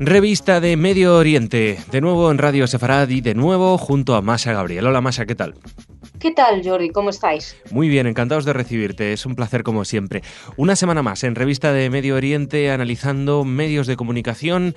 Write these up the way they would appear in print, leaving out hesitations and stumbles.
Revista de Medio Oriente, de nuevo en Radio Sefarad y de nuevo junto a Masha Gabriel. Hola Masha, ¿qué tal? ¿Qué tal, Jordi? ¿Cómo estáis? Muy bien, encantados de recibirte, es un placer como siempre. Una semana más en Revista de Medio Oriente analizando medios de comunicación,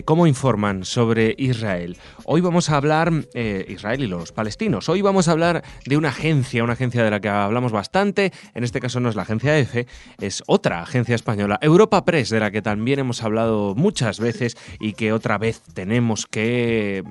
cómo informan sobre Israel. Hoy vamos a hablar, Israel y los palestinos, hoy vamos a hablar de una agencia de la que hablamos bastante, en este caso no es la agencia EFE, es otra agencia española, Europa Press, de la que también hemos hablado muchas veces y que otra vez tenemos que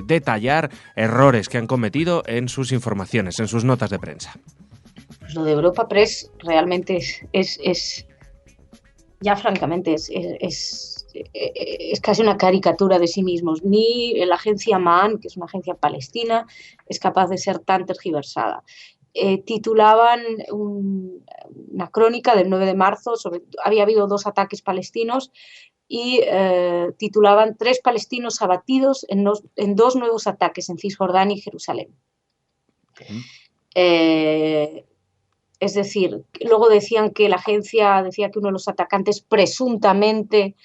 detallar errores que han cometido en sus informaciones, en sus notas de prensa. Pues lo de Europa Press realmente es ya francamente, es casi una caricatura de sí mismos. Ni la agencia MAN, que es una agencia palestina, es capaz de ser tan tergiversada. Titulaban una crónica del 9 de marzo, había habido 2 ataques palestinos y titulaban 3 palestinos abatidos en 2 nuevos ataques en Cisjordania y Jerusalén. Es decir, luego decían que la agencia decía que uno de los atacantes presuntamente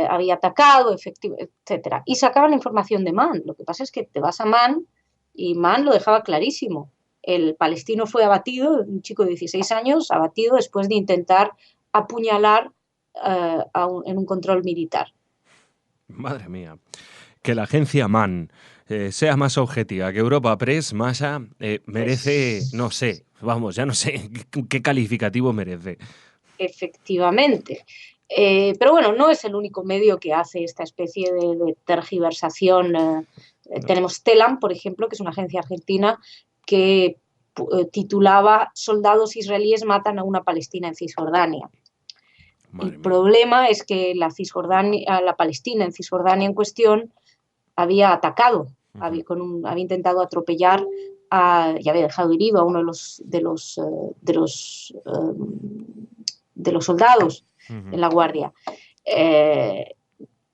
había atacado, etcétera. Y sacaban la información de MAN. Lo que pasa es que te vas a MAN y MAN lo dejaba clarísimo. El palestino fue abatido, un chico de 16 años, abatido después de intentar apuñalar en un control militar. Madre mía. Que la agencia MAN sea más objetiva que Europa Press, Masha, merece, no sé, vamos, ya no sé qué calificativo merece. Efectivamente. Pero bueno, no es el único medio que hace esta especie de tergiversación. No. Tenemos Telam, por ejemplo, que es una agencia argentina que titulaba «Soldados israelíes matan a una palestina en Cisjordania». El problema es que la palestina en Cisjordania en cuestión había atacado, había intentado atropellar y había dejado herido a uno de los soldados en la guardia.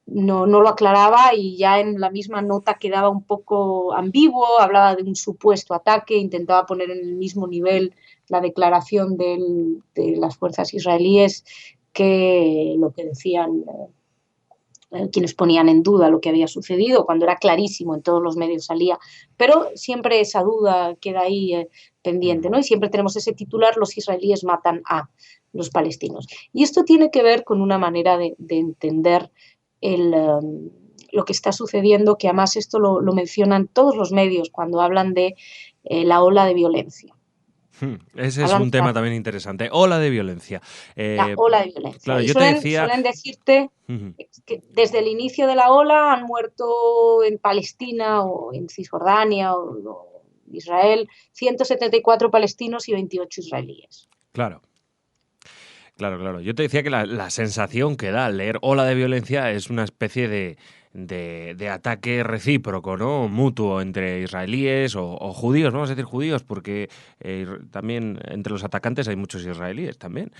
No lo aclaraba y ya en la misma nota quedaba un poco ambiguo, hablaba de un supuesto ataque, intentaba poner en el mismo nivel la declaración de las fuerzas israelíes que lo que decían quienes ponían en duda lo que había sucedido, cuando era clarísimo, en todos los medios salía, pero siempre esa duda queda ahí pendiente, ¿no? Y siempre tenemos ese titular: los israelíes matan a los palestinos. Y esto tiene que ver con una manera de entender lo que está sucediendo, que además esto lo mencionan todos los medios cuando hablan de la ola de violencia. Ese es un tema también interesante. Ola de violencia. La ola de violencia. Claro, y yo te decía... suelen decirte que desde el inicio de la ola han muerto en Palestina o en Cisjordania o Israel 174 palestinos y 28 israelíes. Claro. Yo te decía que la sensación que da al leer ola de violencia es una especie de ataque recíproco, ¿no? Mutuo entre israelíes o judíos, ¿no? Vamos a decir judíos, porque también entre los atacantes hay muchos israelíes también.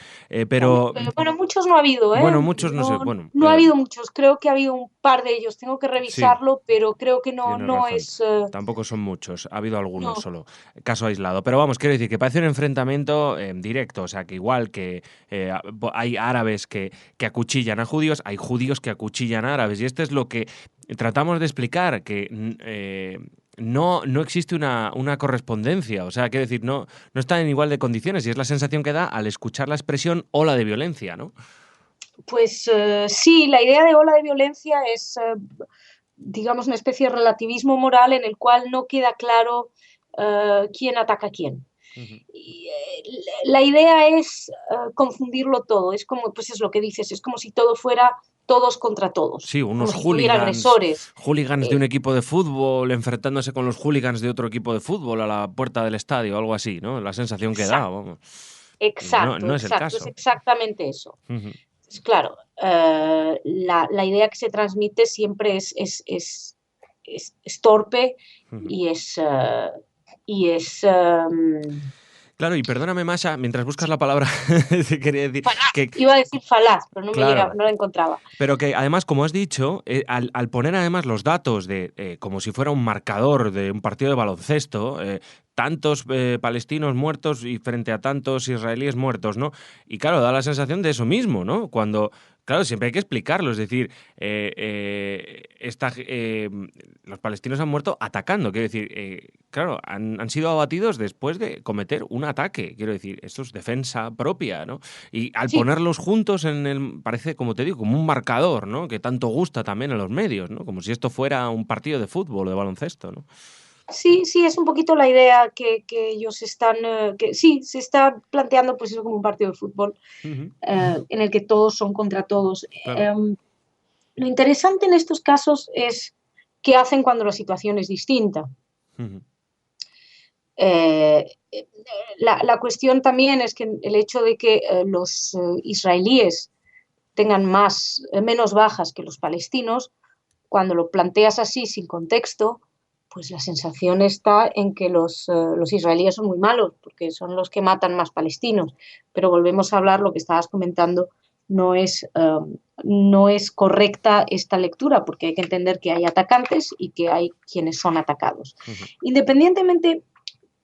Pero bueno, muchos no ha habido, ¿eh? Bueno, muchos no sé. Bueno, no ha habido muchos, creo que ha habido un par de ellos, tengo que revisarlo, sí, pero creo que no es... Tampoco son muchos, ha habido algunos solo, caso aislado. Pero vamos, quiero decir que parece un enfrentamiento directo, o sea, que igual que hay árabes que acuchillan a judíos, hay judíos que acuchillan a árabes, y esto es lo que tratamos de explicar, que no existe una correspondencia, o sea, quiero decir, no están en igual de condiciones, y es la sensación que da al escuchar la expresión ola de violencia, ¿no? Pues sí, la idea de ola de violencia es, digamos, una especie de relativismo moral en el cual no queda claro quién ataca a quién. Y, la idea es confundirlo todo, es como, pues es lo que dices, es como si todo fuera todos contra todos. Sí, unos como si agresores. Hooligans de un equipo de fútbol enfrentándose con los hooligans de otro equipo de fútbol a la puerta del estadio, algo así, ¿no? La sensación que da, vamos. Exacto, no es el caso. Es exactamente eso. Pues claro, la idea que se transmite siempre es torpe y es... Claro, y perdóname, Masha, mientras buscas la palabra, quería decir... Iba a decir falaz, pero no, claro, no la encontraba. Pero que además, como has dicho, al poner además los datos de como si fuera un marcador de un partido de baloncesto, tantos palestinos muertos y frente a tantos israelíes muertos, ¿no? Y claro, da la sensación de eso mismo, ¿no? Cuando, claro, siempre hay que explicarlo, es decir, los palestinos han muerto atacando, quiero decir, claro, han sido abatidos después de cometer un ataque, quiero decir, esto es defensa propia, ¿no? Y al Sí, ponerlos juntos parece, como te digo, como un marcador, ¿no? Que tanto gusta también a los medios, ¿no? Como si esto fuera un partido de fútbol o de baloncesto, ¿no? sí, sí, es un poquito la idea que ellos están, que sí, se está planteando pues eso como un partido de fútbol Ujú, en el que todos son contra todos. claro. Lo interesante en estos casos es qué hacen cuando la situación es distinta. Ujú, Eh, la cuestión también es que el hecho de que los israelíes tengan menos bajas que los palestinos, cuando lo planteas así sin contexto, pues la sensación está en que los israelíes son muy malos, porque son los que matan más palestinos. Pero volvemos a hablar, lo que estabas comentando, no es, no es correcta esta lectura, porque hay que entender que hay atacantes y que hay quienes son atacados. ujú. Independientemente,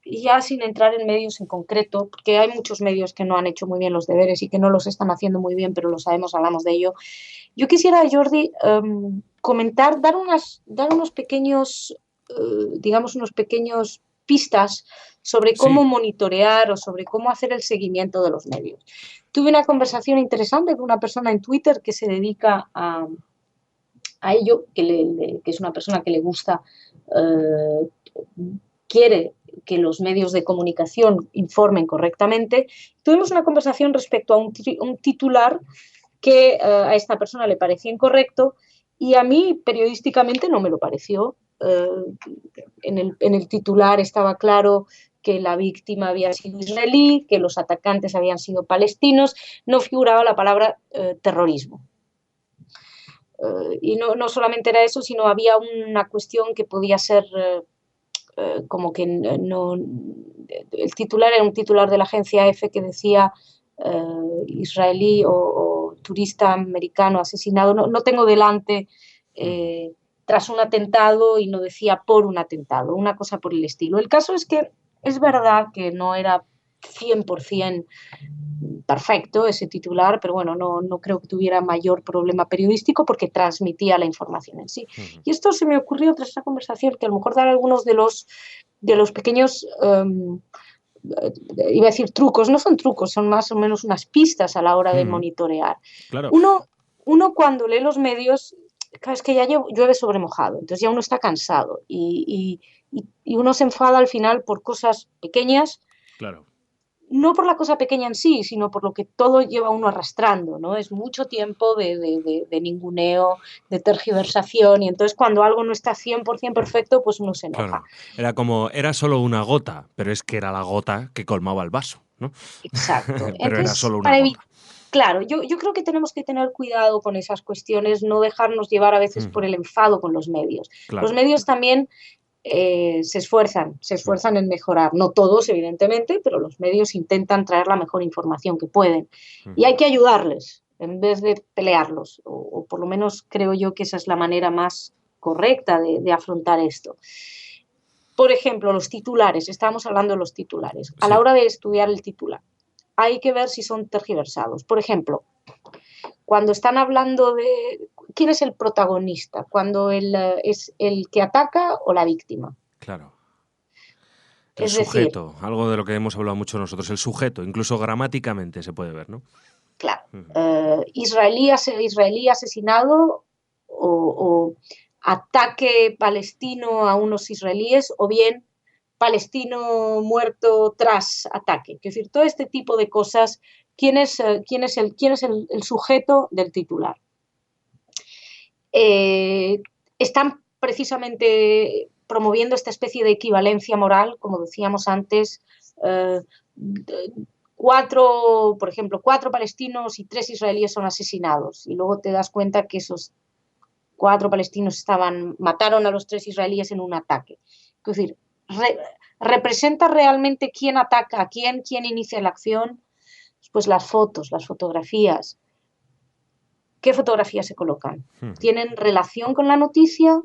ya sin entrar en medios en concreto, porque hay muchos medios que no han hecho muy bien los deberes y que no los están haciendo muy bien, pero lo sabemos, hablamos de ello. Yo quisiera, Jordi, comentar, dar unos pequeños, digamos, unos pequeños pistas sobre cómo Sí, monitorear o sobre cómo hacer el seguimiento de los medios. Tuve una conversación interesante con una persona en Twitter que se dedica a ello, que es una persona que le gusta, eh, quiere que los medios de comunicación informen correctamente. Tuvimos una conversación respecto a un titular que a esta persona le parecía incorrecto y a mí periodísticamente no me lo pareció. En el titular estaba claro que la víctima había sido israelí, que los atacantes habían sido palestinos, no figuraba la palabra terrorismo. Y no solamente era eso, sino había una cuestión que podía ser como que no. El titular era un titular de la agencia EFE que decía israelí o turista americano asesinado. No tengo delante ujú, tras un atentado y no decía por un atentado, una cosa por el estilo. El caso es que es verdad que no era 100% perfecto ese titular, pero bueno, no creo que tuviera mayor problema periodístico porque transmitía la información en sí. ujú. Y esto se me ocurrió tras esa conversación, que a lo mejor dar algunos de los pequeños, iba a decir trucos, no son trucos, son más o menos unas pistas a la hora de Ujú, monitorear. claro, Uno, uno cuando lee los medios, es que ya llueve sobre mojado, entonces ya uno está cansado y uno se enfada al final por cosas pequeñas, claro. no por la cosa pequeña en sí, sino por lo que todo lleva uno arrastrando, ¿no? Es mucho tiempo de ninguneo, de tergiversación, y entonces cuando algo no está 100% perfecto, pues uno se enoja. Claro, era solo una gota, pero es que era la gota que colmaba el vaso, ¿no? Exacto. Pero era Entonces, solo una gota. claro, yo creo que tenemos que tener cuidado con esas cuestiones, no dejarnos llevar a veces por Ujú, el enfado con los medios. Los claro. medios también se Ujú, esfuerzan en mejorar, no todos, evidentemente, pero los medios intentan traer la mejor información que pueden. Y ujú. hay que ayudarles en vez de pelearlos, o por lo menos creo yo que esa es la manera más correcta de afrontar esto. Por ejemplo, los titulares, estábamos hablando de los titulares. A la Sí, hora de estudiar el titular, hay que ver si son tergiversados. Por ejemplo, cuando están hablando de quién es el protagonista, cuando es el que ataca o la víctima. claro. El Es decir, sujeto, algo de lo que hemos hablado mucho nosotros, el sujeto, incluso gramáticamente se puede ver, ¿no? claro, Ujú, israelí asesinado o ataque palestino a unos israelíes o bien palestino muerto tras ataque. Es decir, todo este tipo de cosas, quién es el sujeto del titular? Eh, están precisamente promoviendo esta especie de equivalencia moral, como decíamos antes, eh, por ejemplo, 4 palestinos y 3 israelíes son asesinados y luego te das cuenta que esos 4 palestinos mataron a los 3 israelíes en un ataque. Es decir, representa realmente quién ataca a quién inicia la acción, pues las fotos, las fotografías. ¿Qué fotografías se colocan? ujú. ¿Tienen relación con la noticia?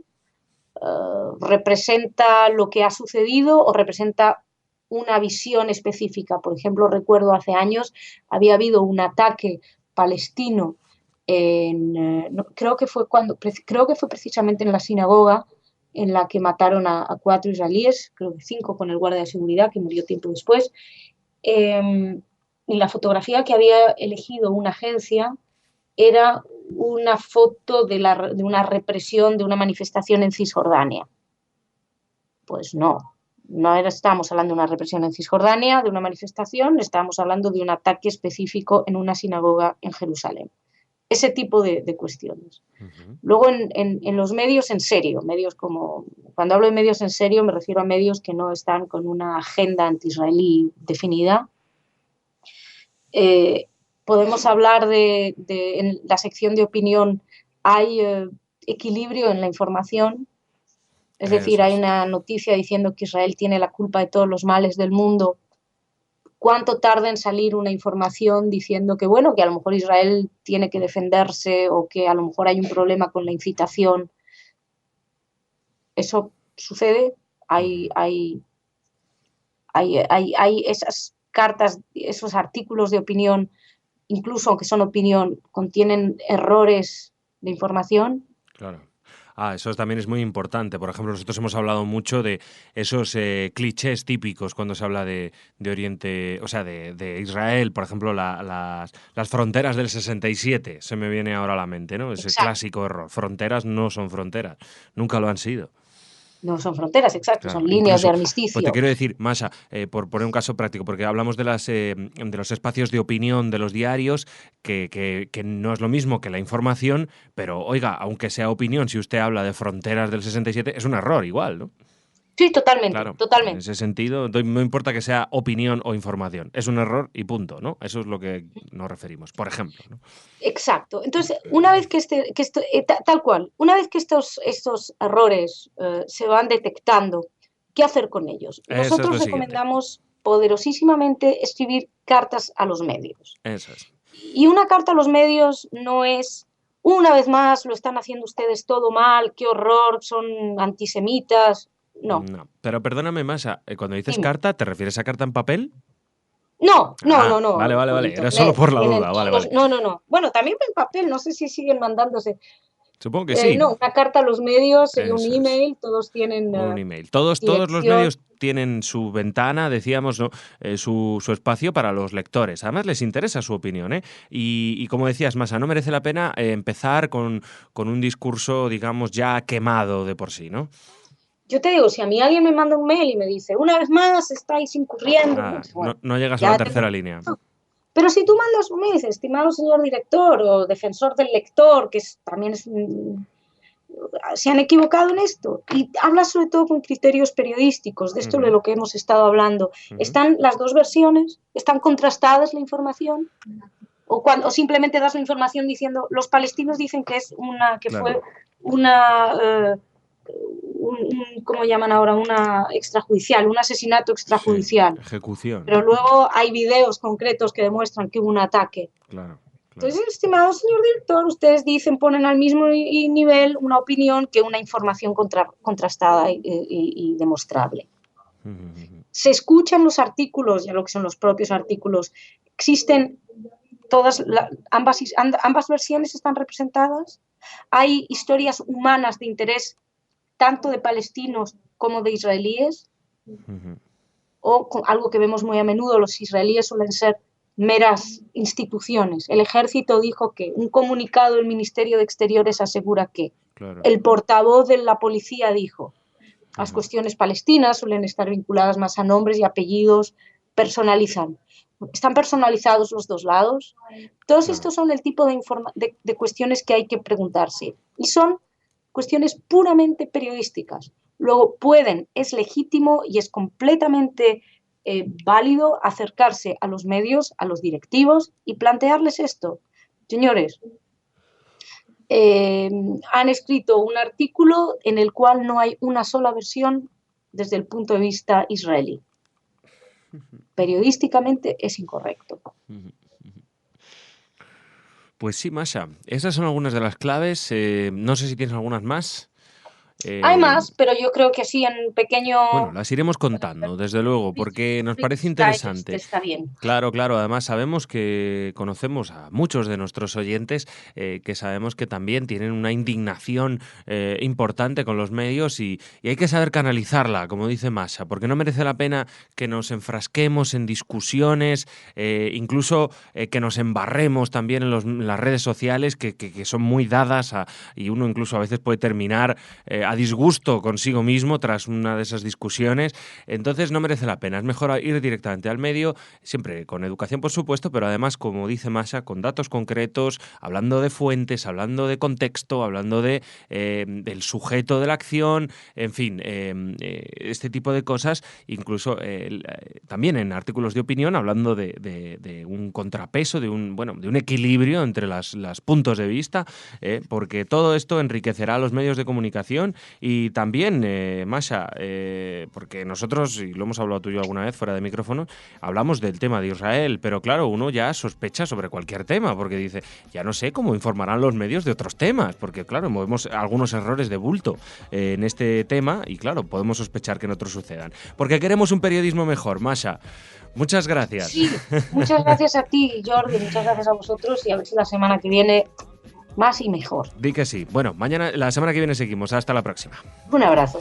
¿Representa lo que ha sucedido o representa una visión específica. Por ejemplo, recuerdo hace años había habido un ataque palestino creo que fue precisamente en la sinagoga en la que mataron a 4 israelíes, creo que 5 con el guardia de seguridad que murió tiempo después. Y la fotografía que había elegido una agencia era una foto de una represión de una manifestación en Cisjordania. Pues no estábamos hablando de una represión en Cisjordania, de una manifestación, estábamos hablando de un ataque específico en una sinagoga en Jerusalén. Ese tipo de cuestiones. Uh-huh. Luego en los medios en serio, cuando hablo de medios en serio me refiero a medios que no están con una agenda anti-israelí definida. Podemos hablar en la sección de opinión, hay equilibrio en la información, es decir, hay una noticia diciendo que Israel tiene la culpa de todos los males del mundo. ¿Cuánto tarda en salir una información diciendo que, bueno, que a lo mejor Israel tiene que defenderse o que a lo mejor hay un problema con la incitación? ¿Eso sucede? Hay esas cartas, esos artículos de opinión, incluso aunque son opinión, contienen errores de información. Claro. Eso también es muy importante. Por ejemplo, nosotros hemos hablado mucho de esos clichés típicos cuando se habla de Oriente, o sea, de Israel, por ejemplo, las fronteras del 67, se me viene ahora a la mente, ¿no? Ese clásico error. Fronteras no son fronteras, nunca lo han sido. No son fronteras, exacto, claro, son líneas de armisticio. Pues te quiero decir, Masha, por poner un caso práctico, porque hablamos de los espacios de opinión de los diarios, que no es lo mismo que la información, pero oiga, aunque sea opinión, si usted habla de fronteras del 67, es un error igual, ¿no? Sí, totalmente, claro, totalmente. En ese sentido, no importa que sea opinión o información, es un error y punto, ¿no? Eso es lo que nos referimos, por ejemplo, ¿no? Exacto. Entonces, una vez que tal cual, una vez que estos errores se van detectando, ¿qué hacer con ellos? Nosotros recomendamos poderosísimamente escribir cartas a los medios. Eso es. Y una carta a los medios no es, una vez más, lo están haciendo ustedes todo mal, qué horror, son antisemitas. No. Pero perdóname, Masha, cuando dices carta, ¿te refieres a carta en papel? No. Vale. Era solo por la duda. Vale. No. Bueno, también en papel, no sé si siguen mandándose. Supongo que sí. No, una carta a los medios, un email, todos tienen un email. Todos los medios tienen su ventana, decíamos, ¿no? Su espacio para los lectores. Además, les interesa su opinión, ¿eh? Y como decías, Masha, no merece la pena empezar con un discurso, digamos, ya quemado de por sí, ¿no? Yo te digo, si a mí alguien me manda un mail y me dice, una vez más estáis incurriendo... Bueno, no llegas a la tercera línea. Pero si tú mandas un mail, estimado señor director o defensor del lector, que también se han equivocado en esto, y hablas sobre todo con criterios periodísticos, de esto de lo que hemos estado hablando. ¿Están las dos versiones? ¿Están contrastadas la información? ¿O simplemente das la información diciendo, los palestinos dicen que es fue una... ¿cómo llaman ahora? Una extrajudicial, un asesinato extrajudicial. Sí, ejecución. Pero luego hay videos concretos que demuestran que hubo un ataque. Claro. Entonces, estimado señor director, ustedes ponen al mismo nivel una opinión que una información contrastada y demostrable. Se escuchan los artículos, ya lo que son los propios artículos. Existen ambas versiones están representadas. Hay historias humanas de interés tanto de palestinos como de israelíes, o algo que vemos muy a menudo, los israelíes suelen ser meras instituciones. El ejército dijo que, un comunicado del Ministerio de Exteriores asegura que, el portavoz de la policía dijo, las cuestiones palestinas suelen estar vinculadas más a nombres y apellidos, están personalizados los dos lados. Todos estos son el tipo de cuestiones que hay que preguntarse, y son cuestiones puramente periodísticas. Luego es legítimo y es completamente válido acercarse a los medios, a los directivos y plantearles esto. Señores, han escrito un artículo en el cual no hay una sola versión desde el punto de vista israelí. Periodísticamente es incorrecto. Pues sí, Masha, esas son algunas de las claves. No sé si tienes algunas más. Hay más, pero yo creo que sí, en pequeño... Bueno, las iremos contando, desde luego, porque nos parece interesante. Está bien. Claro, claro. Además, sabemos que conocemos a muchos de nuestros oyentes que sabemos que también tienen una indignación importante con los medios y hay que saber canalizarla, como dice Masha, porque no merece la pena que nos enfrasquemos en discusiones, incluso que nos embarremos también en las redes sociales que son muy dadas y uno incluso a veces puede terminar a disgusto consigo mismo tras una de esas discusiones. Entonces no merece la pena. Es mejor ir directamente al medio, siempre con educación, por supuesto, pero además, como dice Masha, con datos concretos, hablando de fuentes, hablando de contexto, hablando del sujeto de la acción, en fin, este tipo de cosas, incluso también en artículos de opinión, hablando de un contrapeso, de un equilibrio entre las puntos de vista, porque todo esto enriquecerá a los medios de comunicación y también, Masha, porque nosotros, y lo hemos hablado tú y yo alguna vez fuera de micrófono, hablamos del tema de Israel, pero claro, uno ya sospecha sobre cualquier tema, porque dice, ya no sé cómo informarán los medios de otros temas, porque claro, vemos algunos errores de bulto en este tema y claro, podemos sospechar que en otros sucedan. Porque queremos un periodismo mejor, Masha. Muchas gracias. Sí, muchas gracias a ti, Jordi, muchas gracias a vosotros y a ver si la semana que viene más y mejor. Di que sí. Bueno, la semana que viene seguimos. Hasta la próxima. Un abrazo.